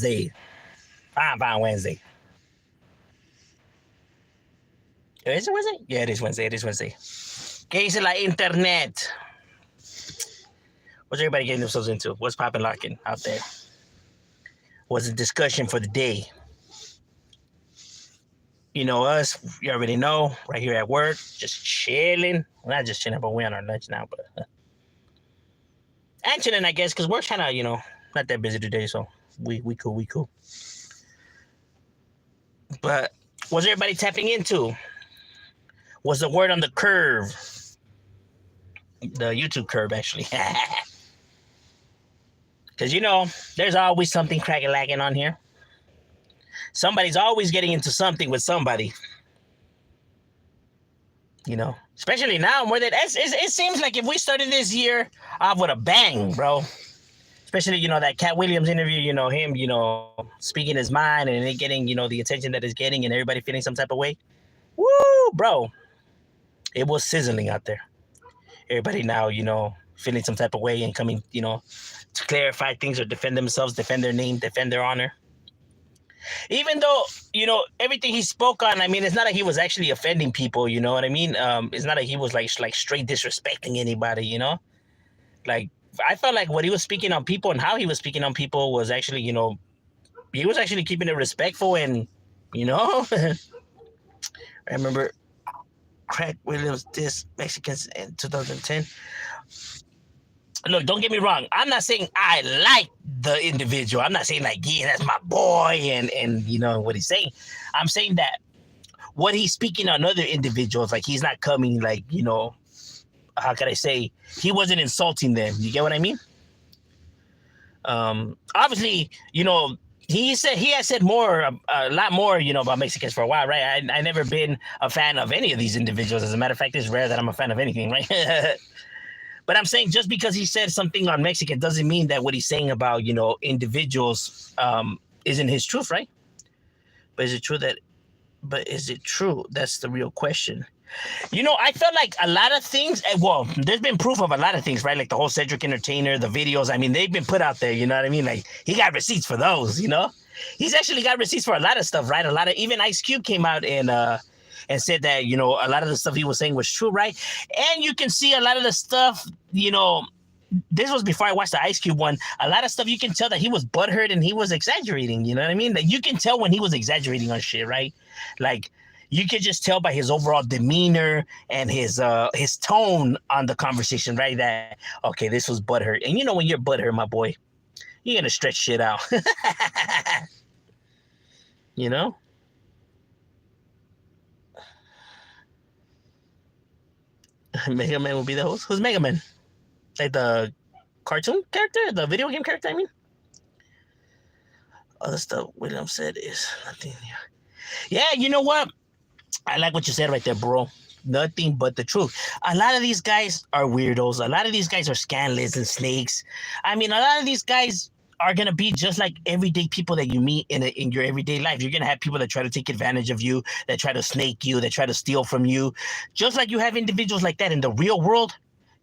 Wednesday. Fine Wednesday. ¿Es Wednesday? Yeah, it is Wednesday. It is Wednesday. ¿Qué dice la internet? What's everybody getting themselves into? What's popping locking out there? What's the discussion for the day? You know us, you already know, right here at work, just chilling. Well, not just chilling, but we're on our lunch now. But and chilling, I guess, because we're kind of, not that busy today, so we cool. But what's everybody tapping into? What's the word on the curve? The YouTube curve, actually. Because, there's always something cracking lacking on here. Somebody's always getting into something with somebody. Especially now, more than it seems like if we started this year off with a bang, bro. Especially, that Cat Williams interview, him, speaking his mind and it getting, the attention that it's getting and everybody feeling some type of way. Woo, bro. It was sizzling out there. Everybody now, feeling some type of way and coming, to clarify things or defend themselves, defend their name, defend their honor. Even though, everything he spoke on, I mean, it's not like he was actually offending people, you know what I mean? It's not like he was like straight disrespecting anybody, Like, I felt like what he was speaking on people and how he was speaking on people was actually, he was actually keeping it respectful and, I remember Cat Williams dissed Mexicans in 2010. Look, don't get me wrong. I'm not saying I like the individual. I'm not saying like, yeah, that's my boy and what he's saying. I'm saying that what he's speaking on other individuals, like he's not coming like, how can I say, he wasn't insulting them. You get what I mean? Obviously, he has said a lot more, about Mexicans for a while, right? I never been a fan of any of these individuals. As a matter of fact, it's rare that I'm a fan of anything, right? But I'm saying just because he said something on Mexican doesn't mean that what he's saying about, individuals isn't his truth, right? But is it true? That's the real question. I felt like a lot of things, there's been proof of a lot of things, right? Like the whole Cedric Entertainer, the videos, I mean, they've been put out there, you know what I mean? Like, he got receipts for those, He's actually got receipts for a lot of stuff, right? Even Ice Cube came out and said that, a lot of the stuff he was saying was true, right? And you can see a lot of the stuff, this was before I watched the Ice Cube one. A lot of stuff you can tell that he was butthurt and he was exaggerating, you know what I mean? Like, you can tell when he was exaggerating on shit, right? Like, you could just tell by his overall demeanor and his tone on the conversation, right? That, okay, this was butthurt. And when you're butthurt, my boy, you're going to stretch shit out. Mega Man will be the host. Who's Mega Man? Like the cartoon character? The video game character, I mean? Other stuff William said is nothing here. Yeah, you know what? I like what you said right there, bro. Nothing but the truth. A lot of these guys are weirdos. A lot of these guys are scandalous and snakes. I mean, a lot of these guys are going to be just like everyday people that you meet in your everyday life. You're going to have people that try to take advantage of you, that try to snake you, that try to steal from you. Just like you have individuals like that in the real world.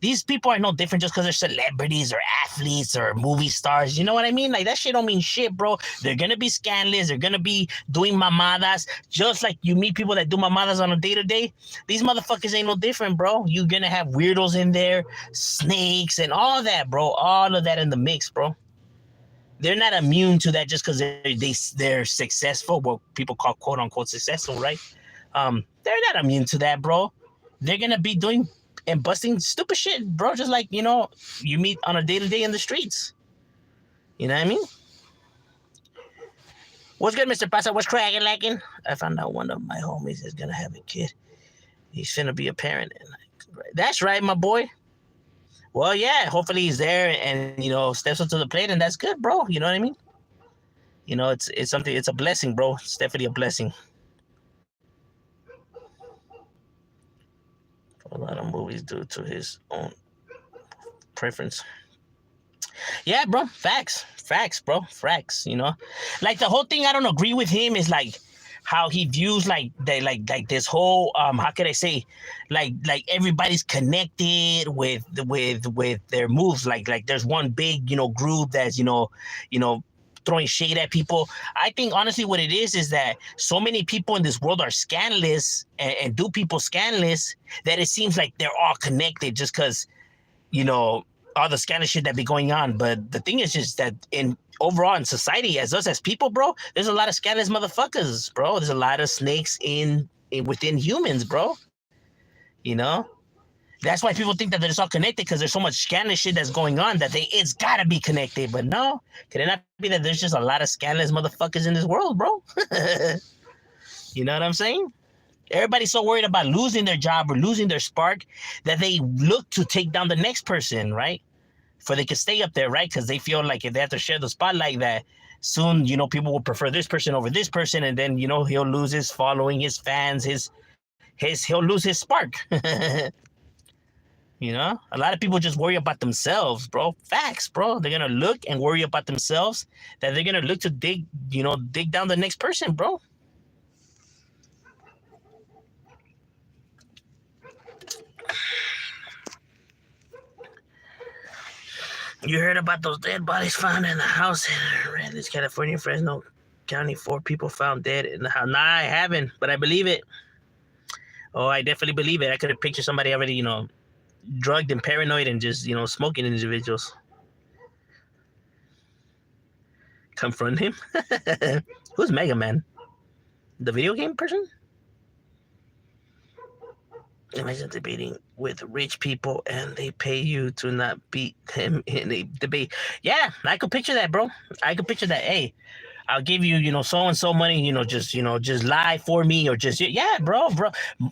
These people are no different just because they're celebrities or athletes or movie stars. You know what I mean? Like, that shit don't mean shit, bro. They're going to be scandalous. They're going to be doing mamadas. Just like you meet people that do mamadas on a day-to-day. These motherfuckers ain't no different, bro. You're going to have weirdos in there, snakes, and all that, bro. All of that in the mix, bro. They're not immune to that just because they're successful, what people call quote-unquote successful, right? They're not immune to that, bro. They're going to be doing and busting stupid shit, bro, just like, you meet on a day-to-day in the streets. You know what I mean? What's good, Mr. Pasa? What's cracking, lacking? I found out one of my homies is going to have a kid. He's finna be a parent. That's right, my boy. Well, yeah, hopefully he's there and, steps up to the plate, and that's good, bro. You know what I mean? It's something, it's a blessing, bro. It's definitely a blessing. A lot of movies due to his own preference. Yeah, bro. Facts, bro. Facts. Like the whole thing I don't agree with him is like how he views like this whole how can I say like everybody's connected with their moves. Like there's one big group that's throwing shade at people. I think honestly what it is that so many people in this world are scandalous and do people scandalous that it seems like they're all connected just because, you know, all the scandalous shit that be going on. But the thing is just that overall in society, as us as people, bro, there's a lot of scandalous motherfuckers, bro. There's a lot of snakes within humans, bro. You know? That's why people think that they're just all connected because there's so much scandalous shit that's going on that it's gotta be connected. But no, can it not be that there's just a lot of scandalous motherfuckers in this world, bro? You know what I'm saying? Everybody's so worried about losing their job or losing their spark that they look to take down the next person, right? For they can stay up there, right? Because they feel like if they have to share the spotlight, that soon, you know, people will prefer this person over this person, and then, you know, he'll lose his following, his fans, he'll lose his spark. You know, a lot of people just worry about themselves, bro. Facts, bro. They're gonna look and worry about themselves that they're gonna look to dig down the next person, bro. You heard about those dead bodies found in the house in Redlands, California, Fresno County? 4 people found dead in the house. Nah, I haven't, but I believe it. Oh, I definitely believe it. I could have pictured somebody already, you know, drugged and paranoid and just, you know, smoking individuals. Confront him? Who's Mega Man? The video game person? Imagine debating with rich people and they pay you to not beat him in a debate. Yeah, I could picture that, bro. I could picture that. Hey, I'll give you, you know, so-and-so money, just lie for me, or just, yeah, bro.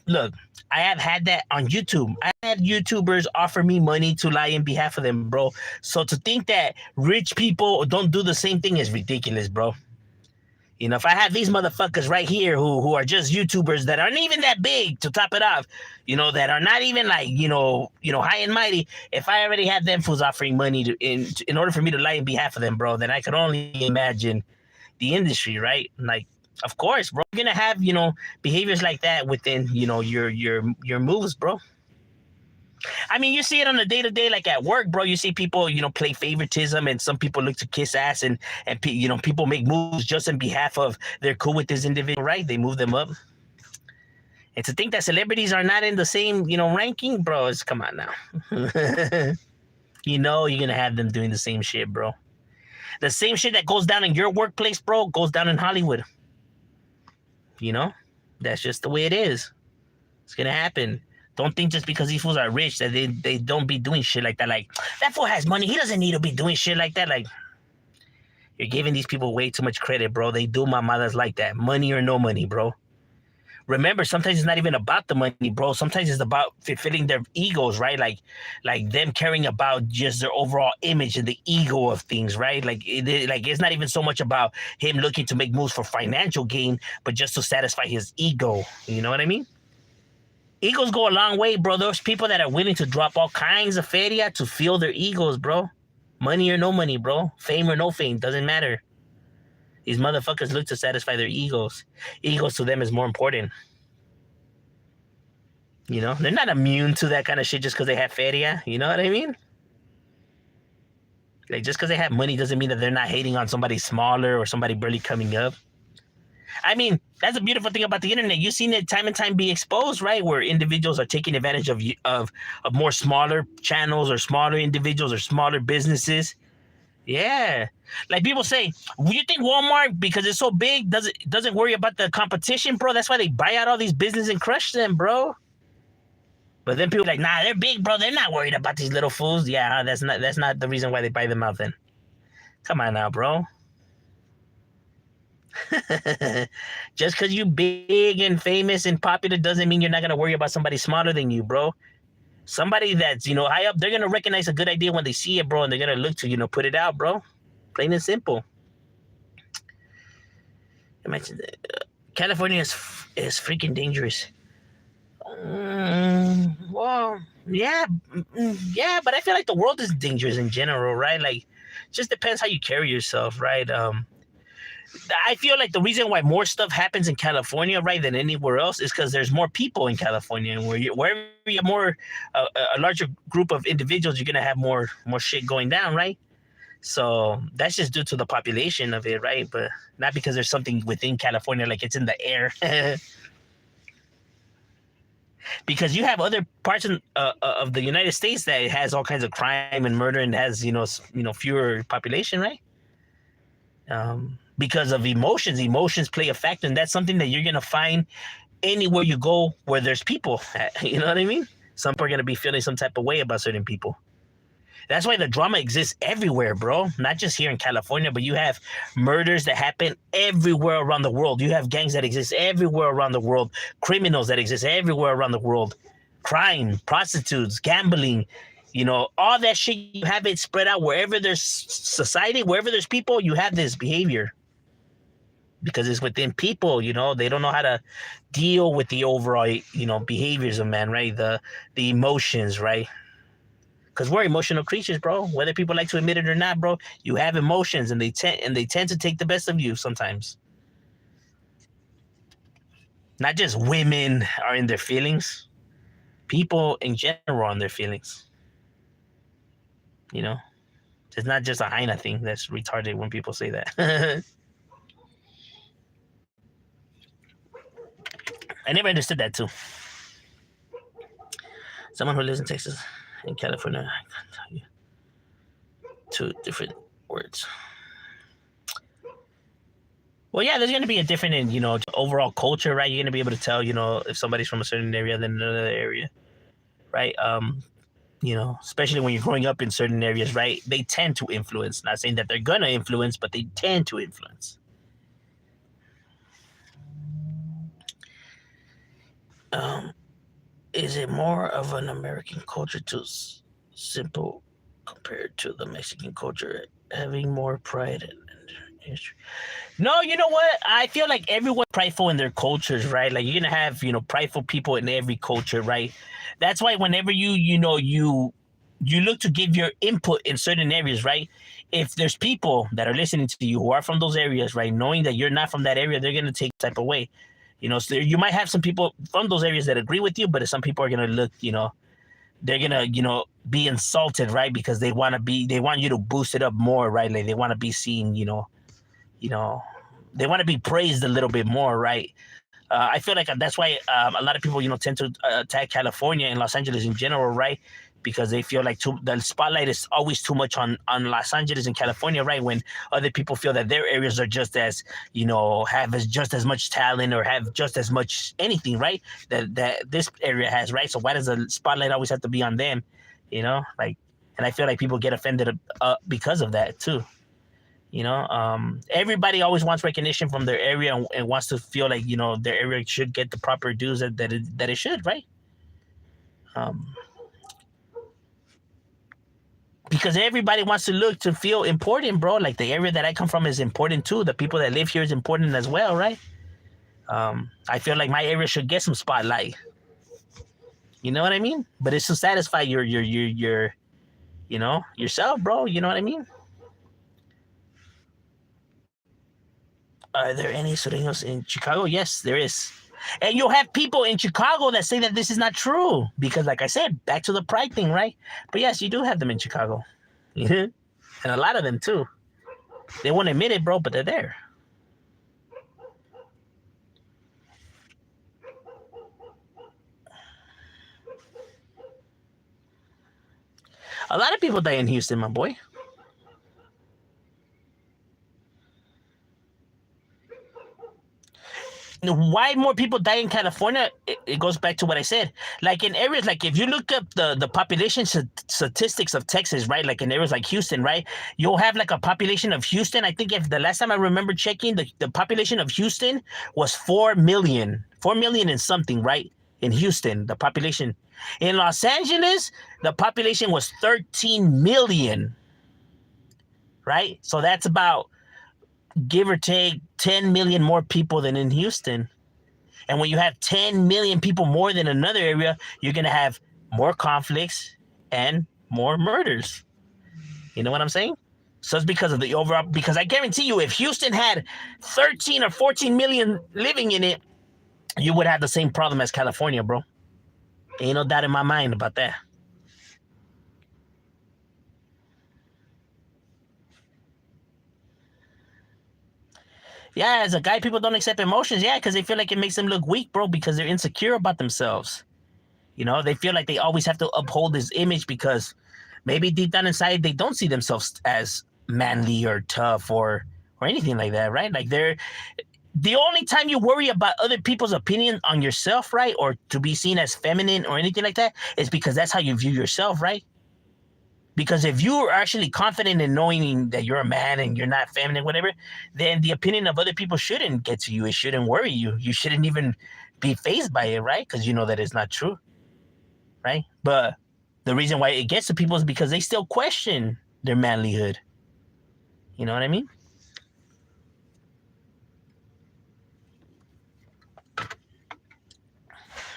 Look, I have had that on YouTube. I had YouTubers offer me money to lie in behalf of them, bro. So to think that rich people don't do the same thing is ridiculous, bro. You know, if I have these motherfuckers right here who are just YouTubers that aren't even that big, to top it off, you know, that are not even like, you know, high and mighty. If I already had them fools offering money in order for me to lie in behalf of them, bro, then I could only imagine the industry, right? Like, of course, bro, you're gonna have, you know, behaviors like that within, you know, your moves, bro. I mean, you see it on the day-to-day, like at work, bro. You see people, you know, play favoritism, and some people look to kiss ass, and you know, people make moves just in behalf of they're cool with this individual, right? They move them up. And to think that celebrities are not in the same, you know, ranking, bro, it's come on now. You know, you're gonna have them doing the same shit, bro. The same shit that goes down in your workplace, bro, goes down in Hollywood. You know, that's just the way it is. It's gonna happen. Don't think just because these fools are rich that they don't be doing shit like that. Like, that fool has money. He doesn't need to be doing shit like that. Like, you're giving these people way too much credit, bro. They do mamadas like that. Money or no money, bro. Remember, sometimes it's not even about the money, bro. Sometimes it's about fulfilling their egos, right? Like them caring about just their overall image and the ego of things, right? Like it's not even so much about him looking to make moves for financial gain, but just to satisfy his ego. You know what I mean? Egos go a long way, bro. There's people that are willing to drop all kinds of feria to fill their egos, bro. Money or no money, bro. Fame or no fame, doesn't matter. These motherfuckers look to satisfy their egos. Egos to them is more important. You know, they're not immune to that kind of shit just because they have feria. You know what I mean? Like, just because they have money doesn't mean that they're not hating on somebody smaller or somebody barely coming up. I mean, that's a beautiful thing about the internet. You've seen it time and time be exposed, right? Where individuals are taking advantage of more smaller channels or smaller individuals or smaller businesses. Yeah. Like people say, you think Walmart, because it's so big, doesn't worry about the competition, bro? That's why they buy out all these businesses and crush them, bro. But then people are like, nah, they're big, bro. They're not worried about these little fools. Yeah, that's not the reason why they buy them out then. Come on now, bro. Just because you big and famous and popular doesn't mean you're not going to worry about somebody smaller than you, bro. Somebody that's, you know, high up, they're going to recognize a good idea when they see it, bro, and they're going to look to, you know, put it out, bro. Plain and simple. Imagine California is freaking dangerous. Well, yeah, but I feel like the world is dangerous in general, right? Like, just depends how you carry yourself, right? I feel like the reason why more stuff happens in California, right, than anywhere else is because there's more people in California, and wherever you have more a larger group of individuals, you're gonna have more shit going down, right? So that's just due to the population of it, right? But not because there's something within California, like it's in the air. Because you have other parts of the United States that has all kinds of crime and murder and has fewer population, right? Because of emotions. Emotions play a factor, and that's something that you're gonna find anywhere you go where there's people. You know what I mean? Some people are gonna be feeling some type of way about certain people. That's why the drama exists everywhere, bro. Not just here in California, but you have murders that happen everywhere around the world. You have gangs that exist everywhere around the world, criminals that exist everywhere around the world, crime, prostitutes, gambling, all that shit. You have it spread out wherever there's society, wherever there's people, you have this behavior. Because it's within people, they don't know how to deal with the overall, behaviors of man, right? The emotions, right? Because we're emotional creatures, bro. Whether people like to admit it or not, bro, you have emotions, and they tend to take the best of you sometimes. Not just women are in their feelings. People in general are in their feelings. It's not just a hyena thing. That's retarded when people say that. I never understood that too. Someone who lives in Texas and California, I can't tell you. 2 different words. Well, yeah, there's going to be a different in, overall culture, right? You're going to be able to tell, if somebody's from a certain area than another area, right? Especially when you're growing up in certain areas, right? They tend to influence. Not saying that they're going to influence, but they tend to influence. Is it more of an American culture to simple compared to the Mexican culture, having more pride and history? No, you know what? I feel like everyone's prideful in their cultures, right? Like you're gonna have, prideful people in every culture, right? That's why whenever you look to give your input in certain areas, right? If there's people that are listening to you who are from those areas, right, knowing that you're not from that area, they're gonna take type of way. So you might have some people from those areas that agree with you, but some people are gonna look, they're gonna, be insulted, right? Because they want you to boost it up more, right? Like they want to be seen, they want to be praised a little bit more, right? I feel like that's why a lot of people, tend to attack California and Los Angeles in general, right? Because they feel like the spotlight is always too much on Los Angeles and California, right? When other people feel that their areas are just as, have just as much talent or have just as much anything, right? That this area has, right? So why does the spotlight always have to be on them? And I feel like people get offended because of that too. Everybody always wants recognition from their area and wants to feel like, their area should get the proper dues that it should, right? Because everybody wants to feel important, bro. Like the area that I come from is important too. The people that live here is important as well, right? I feel like my area should get some spotlight. You know what I mean? But it's to satisfy your yourself, bro. You know what I mean? Are there any sureños in Chicago? Yes, there is. And you'll have people in Chicago that say that this is not true. Because like I said, back to the pride thing, right? But yes, you do have them in Chicago. And a lot of them too. They won't admit it, bro, but they're there. A lot of people die in Houston, my boy. Why more people die in California? It goes back to what I said. Like in areas, like if you look up the population statistics of Texas, right? Like in areas like Houston, right? You'll have like a population of Houston. I think if the last time I remember checking, the population of Houston was 4 million and something, right? In Houston, the population. In Los Angeles, the population was 13 million, right? So that's about, give or take, 10 million more people than in Houston. And when you have 10 million people more than another area, you're going to have more conflicts and more murders. You know what I'm saying? So it's because of the overall, because I guarantee you, if Houston had 13 or 14 million living in it, you would have the same problem as California, bro. Ain't no doubt in my mind about that. Yeah, as a guy, people don't accept emotions. Yeah, because they feel like it makes them look weak, bro, because they're insecure about themselves. You know, they feel like they always have to uphold this image because maybe deep down inside they don't see themselves as manly or tough or anything like that, right? Like they're the only time you worry about other people's opinion on yourself, right? Or to be seen as feminine or anything like that is because that's how you view yourself, right? Because if you are actually confident in knowing that you're a man and you're not feminine, whatever, then the opinion of other people shouldn't get to you. It shouldn't worry you. You shouldn't even be fazed by it, right? Because you know that it's not true, right? But the reason why it gets to people is because they still question their manlyhood. You know what I mean?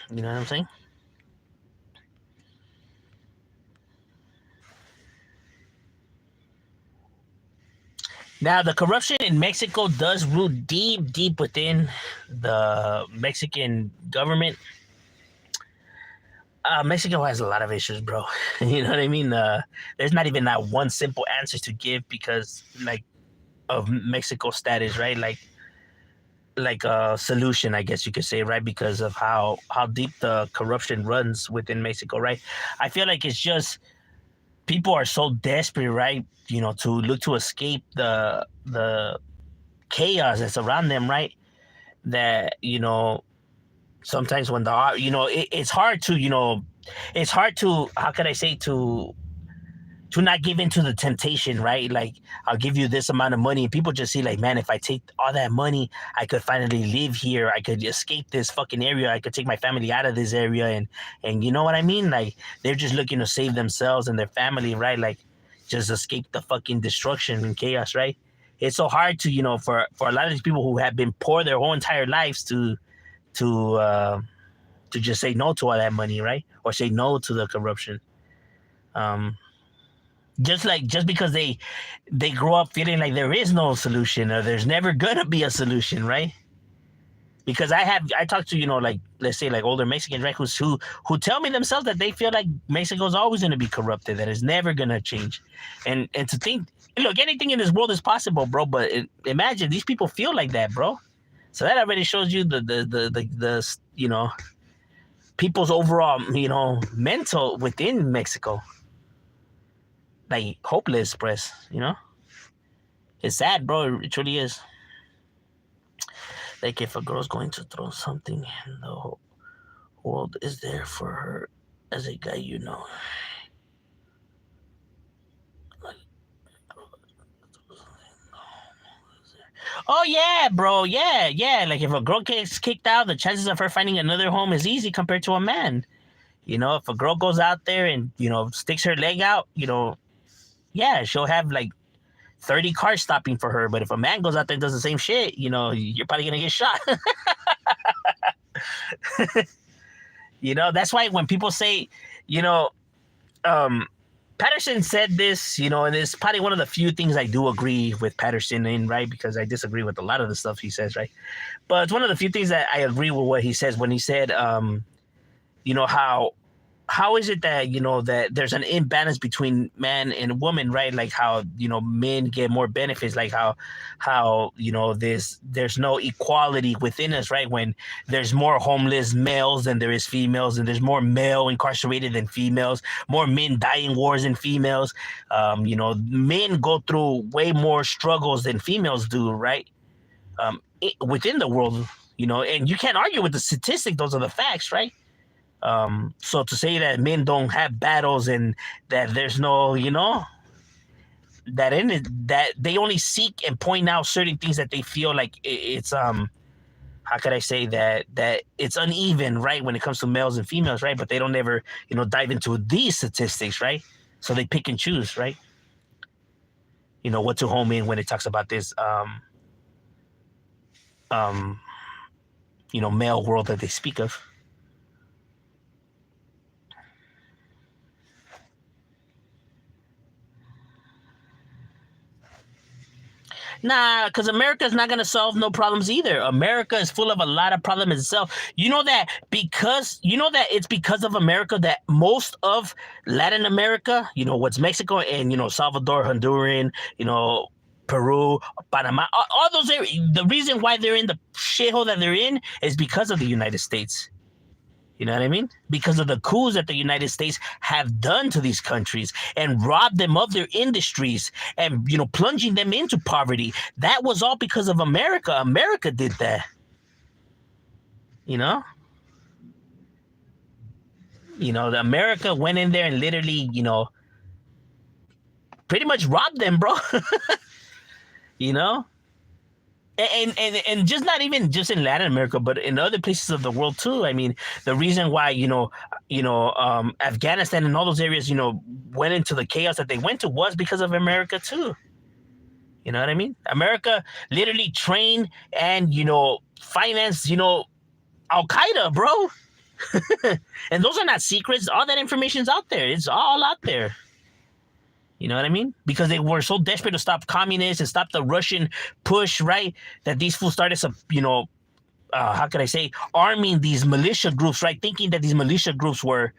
You know what I'm saying? Now, the corruption in Mexico does root deep, deep within the Mexican government. Mexico has a lot of issues, bro. You know what I mean? There's not even that one simple answer to give because, like, of Mexico status, right? Like a solution, I guess you could say, right? Because of how deep the corruption runs within Mexico, right? I feel like it's just people are so desperate, right? You know, to look to escape the chaos that's around them, right? That sometimes when it's hard to it's hard to how can I say to not give into the temptation, right? Like, I'll give you this amount of money, and people just see, like, man, if I take all that money, I could finally live here. I could escape this fucking area. I could take my family out of this area, and you know what I mean? Like, they're just looking to save themselves and their family, right? Like, just escape the fucking destruction and chaos, right? It's so hard to, for a lot of these people who have been poor their whole entire lives to uh, to just say no to all that money, right? Or say no to the corruption. Um, just because they grow up feeling like there is no solution or there's never gonna be a solution, right? Because I talk to like, let's say, like, older Mexicans, right, who tell me themselves that they feel like Mexico's always going to be corrupted, that it's never going to change, and to think, look, anything in this world is possible, bro, but imagine these people feel like that, bro. So that already shows you the people's overall mental within Mexico, like hopeless, press. It's sad, bro. It truly is. Like, if a girl's going to throw something, the whole world is there for her as a guy, Like, oh yeah, bro. Yeah, yeah. Like, if a girl gets kicked out, the chances of her finding another home is easy compared to a man. If a girl goes out there and sticks her leg out, yeah, she'll have like 30 cars stopping for her. But if a man goes out there and does the same shit, you're probably gonna get shot. That's why when people say, Patterson said this, and it's probably one of the few things I do agree with Patterson in, right? Because I disagree with a lot of the stuff he says, right? But it's one of the few things that I agree with what he says when he said, how is it that that there's an imbalance between man and woman, right? Like how men get more benefits, like how there's no equality within us, right? When there's more homeless males than there is females, and there's more male incarcerated than females, more men die in wars than females. Men go through way more struggles than females do, right? Within the world, and you can't argue with the statistic. Those are the facts, right? So to say that men don't have battles and that there's no, that in it, that they only seek and point out certain things that they feel like it's how could I say that it's uneven, right, when it comes to males and females, right? But they don't ever dive into these statistics, right? So they pick and choose, right? What to home in when it talks about this male world that they speak of. Nah, because America's not gonna solve no problems either. America is full of a lot of problems itself. It's because of America that most of Latin America, what's Mexico and Salvador, Honduran, Peru, Panama, all those areas. The reason why they're in the shithole that they're in is because of the United States. You know what I mean? Because of the coups that the United States have done to these countries and robbed them of their industries and, you know, plunging them into poverty. That was all because of America. America did that. You know? The America went in there and literally, pretty much robbed them, bro. you know? And just not even just in Latin America, but in other places of the world too. I mean, the reason why Afghanistan and all those areas went into the chaos that they went to was because of America too. You know what I mean? America literally trained and financed Al Qaeda, bro. And those are not secrets. All that information's out there. It's all out there. You know what I mean? Because they were so desperate to stop communists and stop the Russian push, right? That these fools started some, how could I say, arming these militia groups, right? Thinking that these militia groups were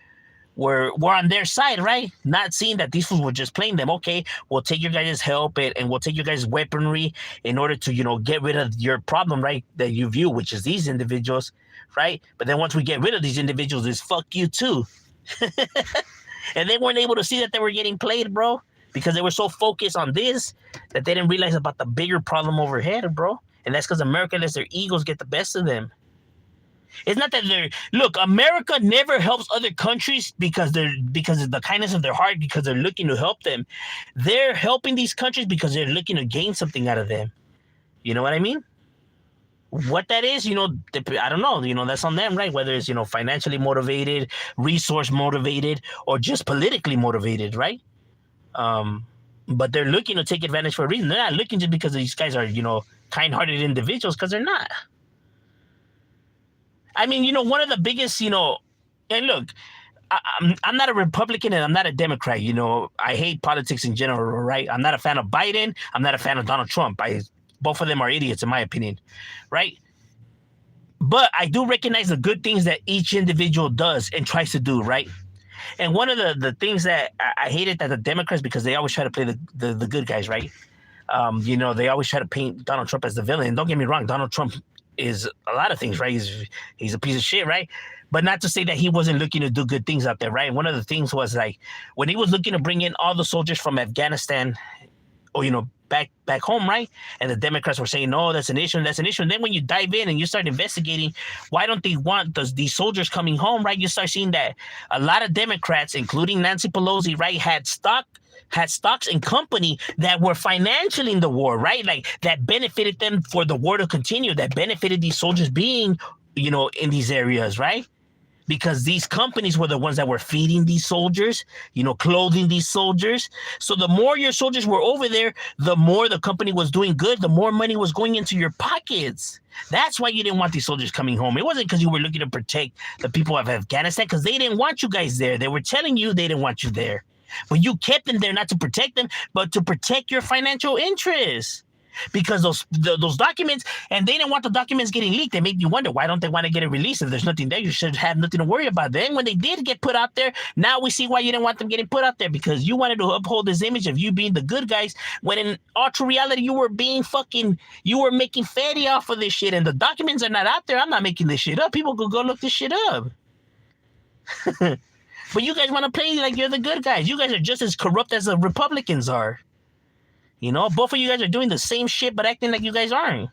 on their side, right? Not seeing that these fools were just playing them. Okay, we'll take your guys' help and we'll take your guys' weaponry in order to, get rid of your problem, right? That you view, which is these individuals, right? But then once we get rid of these individuals, it's fuck you too. And they weren't able to see that they were getting played, bro, because they were so focused on this that they didn't realize about the bigger problem overhead, bro. And that's because America lets their egos get the best of them. It's not that America never helps other countries because of the kindness of their heart, because they're looking to help them. They're helping these countries because they're looking to gain something out of them. You know what I mean? What that is, I don't know. That's on them, right? Whether it's, financially motivated, resource motivated, or just politically motivated, right? But they're looking to take advantage for a reason. They're not looking just because these guys are, kind-hearted individuals, because they're not. I mean, one of the biggest, and look, I'm not a Republican and I'm not a Democrat. I hate politics in general, right? I'm not a fan of Biden. I'm not a fan of Donald Trump. Both of them are idiots, in my opinion, right? But I do recognize the good things that each individual does and tries to do, right? And one of the things that I hated that the Democrats, because they always try to play the good guys, right? They always try to paint Donald Trump as the villain. And don't get me wrong, Donald Trump is a lot of things, right? He's a piece of shit, right? But not to say that he wasn't looking to do good things out there, right? And one of the things was like when he was looking to bring in all the soldiers from Afghanistan, or back home, right? And the Democrats were saying, no, that's an issue, and that's an issue. And then when you dive in and you start investigating, why don't they want these soldiers coming home, right? You start seeing that a lot of Democrats, including Nancy Pelosi, right, had stocks in company that were financially in the war, right? Like that benefited them for the war to continue, that benefited these soldiers being, in these areas, right? Because these companies were the ones that were feeding these soldiers, clothing these soldiers. So the more your soldiers were over there, the more the company was doing good, the more money was going into your pockets. That's why you didn't want these soldiers coming home. It wasn't because you were looking to protect the people of Afghanistan, because they didn't want you guys there. They were telling you they didn't want you there. But you kept them there not to protect them, but to protect your financial interests. Because those documents, and they didn't want the documents getting leaked. They made you wonder, why don't they want to get it released? If there's nothing there, you should have nothing to worry about. Then when they did get put out there, now we see why you didn't want them getting put out there, because you wanted to uphold this image of you being the good guys, when in all true reality, you were making fatty off of this shit, and the documents are not out there. I'm not making this shit up. People could go look this shit up. But you guys want to play like you're the good guys. You guys are just as corrupt as the Republicans are. Both of you guys are doing the same shit, but acting like you guys aren't.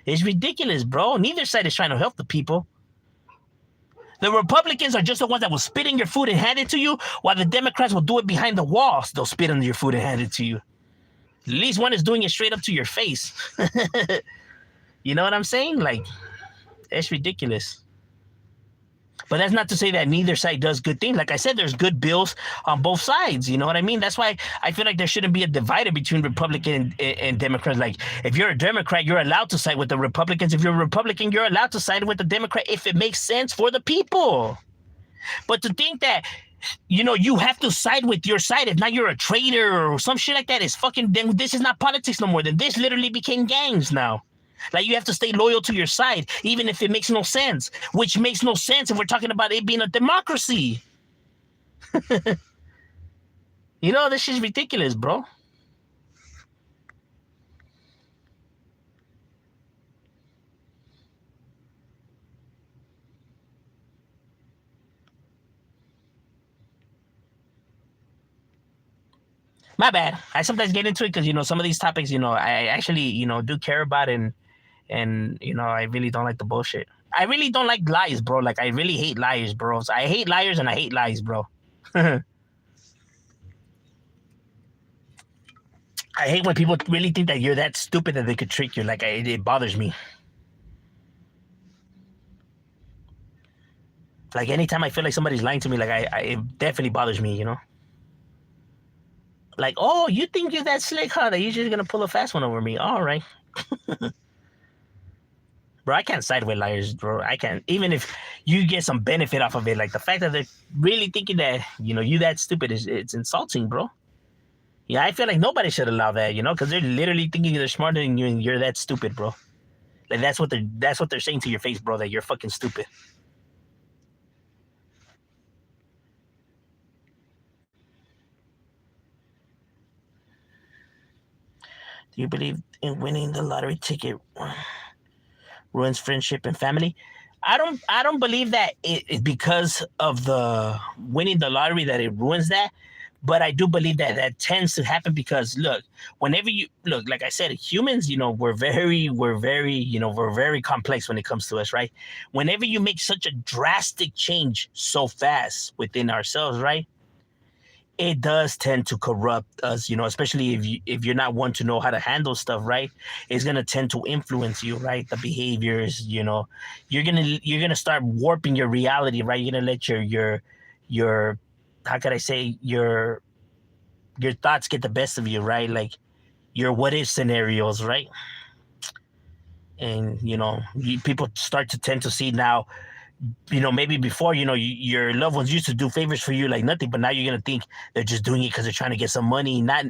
It's ridiculous, bro. Neither side is trying to help the people. The Republicans are just the ones that will spit in your food and hand it to you, while the Democrats will do it behind the walls. They'll spit in your food and hand it to you. At least one is doing it straight up to your face. You know what I'm saying? Like, it's ridiculous. But that's not to say that neither side does good things. Like I said, there's good bills on both sides. You know what I mean? That's why I feel like there shouldn't be a divider between Republican and Democrats. Like, if you're a Democrat, you're allowed to side with the Republicans. If you're a Republican, you're allowed to side with the Democrat if it makes sense for the people. But to think that, you have to side with your side, if not you're a traitor or some shit like that, is fucking, then this is not politics no more. Then this literally became gangs now. Like, you have to stay loyal to your side, even if it makes no sense, which makes no sense if we're talking about it being a democracy. This shit's ridiculous, bro. My bad. I sometimes get into it because some of these topics, I actually do care about, and I really don't like the bullshit. I really don't like lies, bro. Like I really hate liars, bro. So I hate liars and I hate lies, bro. I hate when people really think that you're that stupid that they could trick you. Like it bothers me. Like anytime I feel like somebody's lying to me, like it definitely bothers me. Like, oh, you think you're that slick, huh? That you're just gonna pull a fast one over me? All right. Bro, I can't side with liars, bro. I can't. Even if you get some benefit off of it, like the fact that they're really thinking that you that stupid it's insulting, bro. Yeah, I feel like nobody should allow that, because they're literally thinking they're smarter than you and you're that stupid, bro. Like that's what they're saying to your face, bro. That you're fucking stupid. Do you believe in winning the lottery ticket ruins friendship and family? I don't believe that it because of the winning the lottery that it ruins that. But I do believe that that tends to happen because look, whenever you look, like I said, humans, we're very complex when it comes to us, right? Whenever you make such a drastic change so fast within ourselves, right? It does tend to corrupt us, especially if you're not one to know how to handle stuff, right? It's gonna tend to influence you, right? The behaviors, you're gonna start warping your reality, right? You're gonna let your how could I say your thoughts get the best of you, right? Like your what if scenarios, right? And people start to tend to see now, maybe before, your loved ones used to do favors for you like nothing, but now you're gonna think they're just doing it because they're trying to get some money, not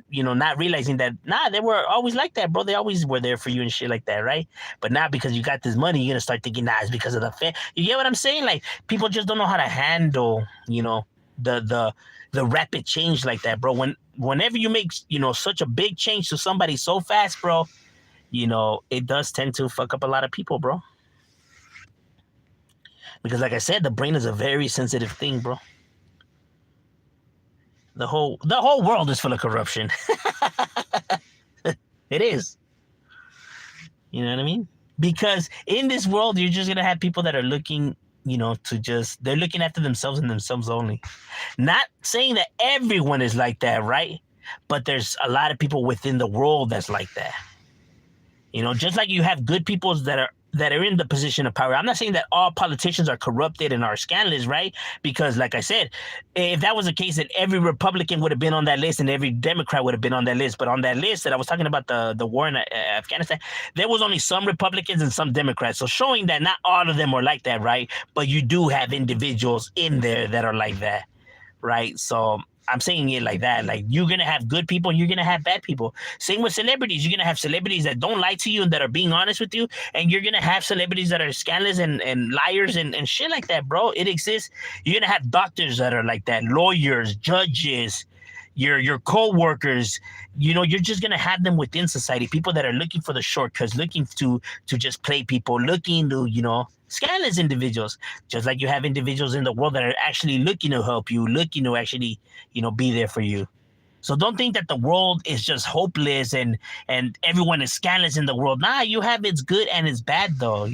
realizing that they were always like that, bro. They always were there for you and shit like that, right? But now because you got this money, you're gonna start thinking, it's because of the you get what I'm saying? Like people just don't know how to handle, the rapid change like that, bro. Whenever you make, such a big change to somebody so fast, bro, it does tend to fuck up a lot of people, bro. Because like I said, the brain is a very sensitive thing, bro. The whole world is full of corruption. It is. You know what I mean? Because in this world, you're just gonna have people that are looking, they're looking after themselves and themselves only. Not saying that everyone is like that, right? But there's a lot of people within the world that's like that. Just like you have good people that are in the position of power. I'm not saying that all politicians are corrupted and are scandalous, right? Because like I said, if that was the case, that every Republican would have been on that list and every Democrat would have been on that list. But on that list that I was talking about, the war in Afghanistan, there was only some Republicans and some Democrats. So showing that not all of them are like that, right? But you do have individuals in there that are like that, right? So I'm saying it like that. Like you're gonna have good people, and you're gonna have bad people. Same with celebrities. You're gonna have celebrities that don't lie to you and that are being honest with you, and you're gonna have celebrities that are scandalous and liars and shit like that, bro. It exists. You're gonna have doctors that are like that, lawyers, judges, your co-workers. You're just gonna have them within society. People that are looking for the shortcuts, looking to just play people, looking to scandalous individuals. Just like you have individuals in the world that are actually looking to help you, looking to actually be there for you. So don't think that the world is just hopeless and everyone is scandalous in the world. Nah, you have its good and its bad though.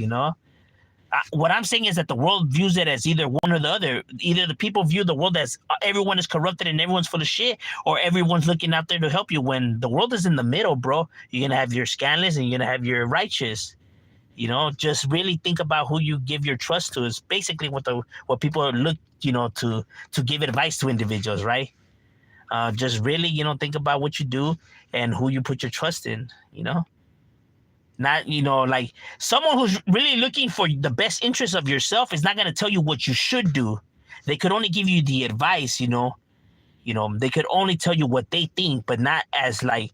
What I'm saying is that the world views it as either one or the other. Either the people view the world as everyone is corrupted and everyone's full of shit, or everyone's looking out there to help you. When the world is in the middle, bro, you're gonna have your scandalous and you're gonna have your righteous. Just really think about who you give your trust to. Is basically what people look, to give advice to individuals, right? Just really, think about what you do and who you put your trust in. Not, like someone who's really looking for the best interest of yourself is not going to tell you what you should do. They could only give you the advice, they could only tell you what they think, but not as like,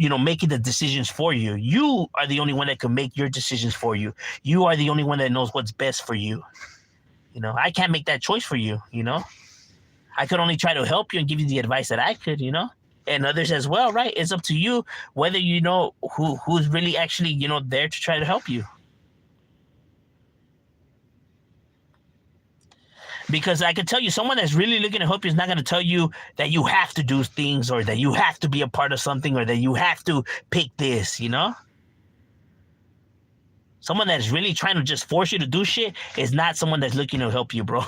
making the decisions for you. You are the only one that can make your decisions for you. You are the only one that knows what's best for you. I can't make that choice for you, I could only try to help you and give you the advice that I could, and others as well, right? It's up to you whether you know who's really actually, there to try to help you. Because I can tell you, someone that's really looking to help you is not going to tell you that you have to do things or that you have to be a part of something or that you have to pick this, you know? Someone that's really trying to just force you to do shit is not someone that's looking to help you, bro.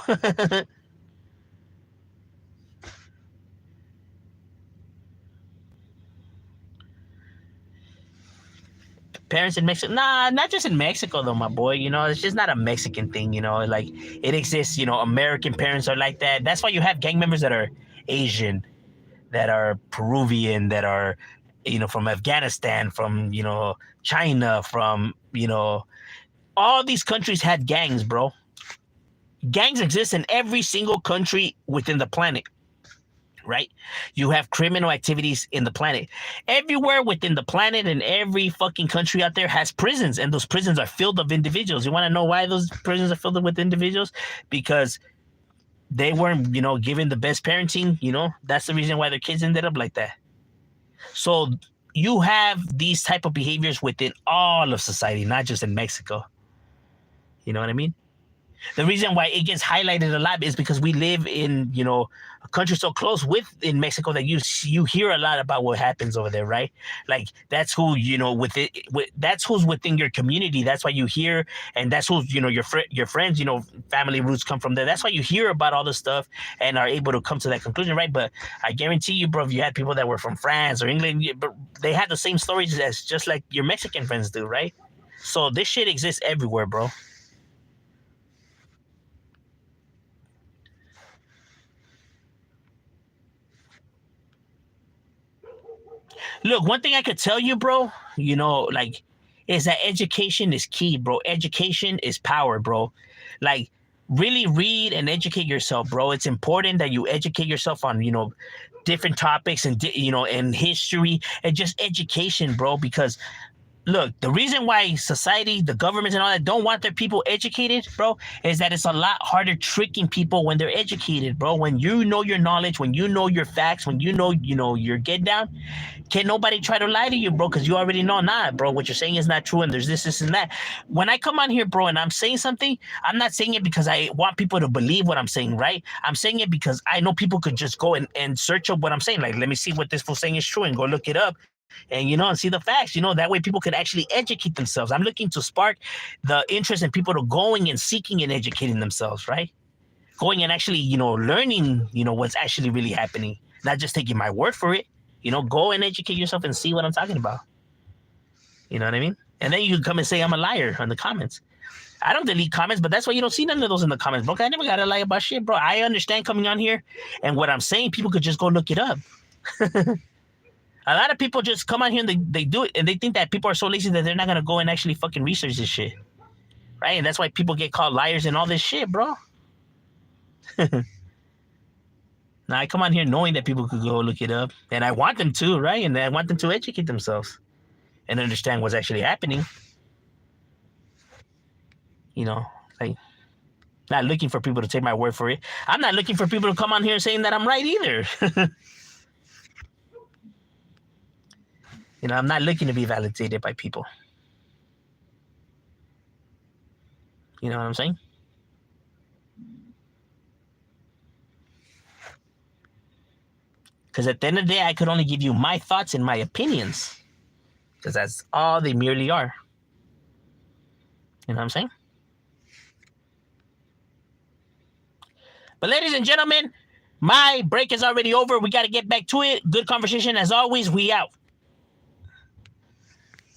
Parents in Mexico, nah, not just in Mexico though, my boy. You know, it's just not a Mexican thing. You know, like it exists. You know, American parents are like that. That's why you have gang members that are Asian, that are Peruvian, that are, you know, from Afghanistan, from, you know, China, from, you know, all these countries had gangs, bro. Gangs exist in every single country within the planet. Right? You have criminal activities in the planet. Everywhere within the planet and every fucking country out there has prisons, and those prisons are filled with individuals. You want to know why those prisons are filled with individuals? Because they weren't, you know, given the best parenting, you know? That's the reason why their kids ended up like that. So you have these type of behaviors within all of society, not just in Mexico. You know what I mean? The reason why it gets highlighted a lot is because we live in, you know, a country so close in Mexico that you hear a lot about what happens over there, right? Like that's who, you know, that's who's within your community. That's why you hear, and that's who's, you know, your friends, you know, family roots come from there. That's why you hear about all this stuff and are able to come to that conclusion, right? But I guarantee you, bro, if you had people that were from France or England, they had the same stories as just like your Mexican friends do, right? So this shit exists everywhere, bro. Look, one thing I could tell you, bro, you know, like, is that education is key, bro. Education is power, bro. Like, really read and educate yourself, bro. It's important that you educate yourself on, you know, different topics and, you know, and history and just education, bro, because look, the reason why society, the governments and all that don't want their people educated, bro, is that it's a lot harder tricking people when they're educated, bro. When you know your knowledge, when you know your facts, when you know, your get down, can nobody try to lie to you, bro? Because you already know, nah, bro, what you're saying is not true and there's this, and that. When I come on here, bro, and I'm saying something, I'm not saying it because I want people to believe what I'm saying, right? I'm saying it because I know people could just go and search up what I'm saying. Like, let me see what this fool saying is true and go look it up and, you know, and see the facts, you know, that way people could actually educate themselves. I'm looking to spark the interest in people to going and seeking and educating themselves, right? Going and actually, you know, learning, you know, what's actually really happening, not just taking my word for it. You know, go and educate yourself and see what I'm talking about. You know what I mean? And then you can come and say I'm a liar in the comments. I don't delete comments, but that's why you don't see none of those in the comments, bro. I never got to lie about shit, bro. I understand coming on here and what I'm saying, people could just go look it up. A lot of people just come on here and they do it, and they think that people are so lazy that they're not going to go and actually fucking research this shit. Right? And that's why people get called liars and all this shit, bro. Now, I come on here knowing that people could go look it up, and I want them to, right? And I want them to educate themselves and understand what's actually happening. You know, like, not looking for people to take my word for it. I'm not looking for people to come on here saying that I'm right either. You know, I'm not looking to be validated by people. You know what I'm saying? Because at the end of the day, I could only give you my thoughts and my opinions. Because that's all they merely are. You know what I'm saying? But ladies and gentlemen, my break is already over. We got to get back to it. Good conversation as always. We out.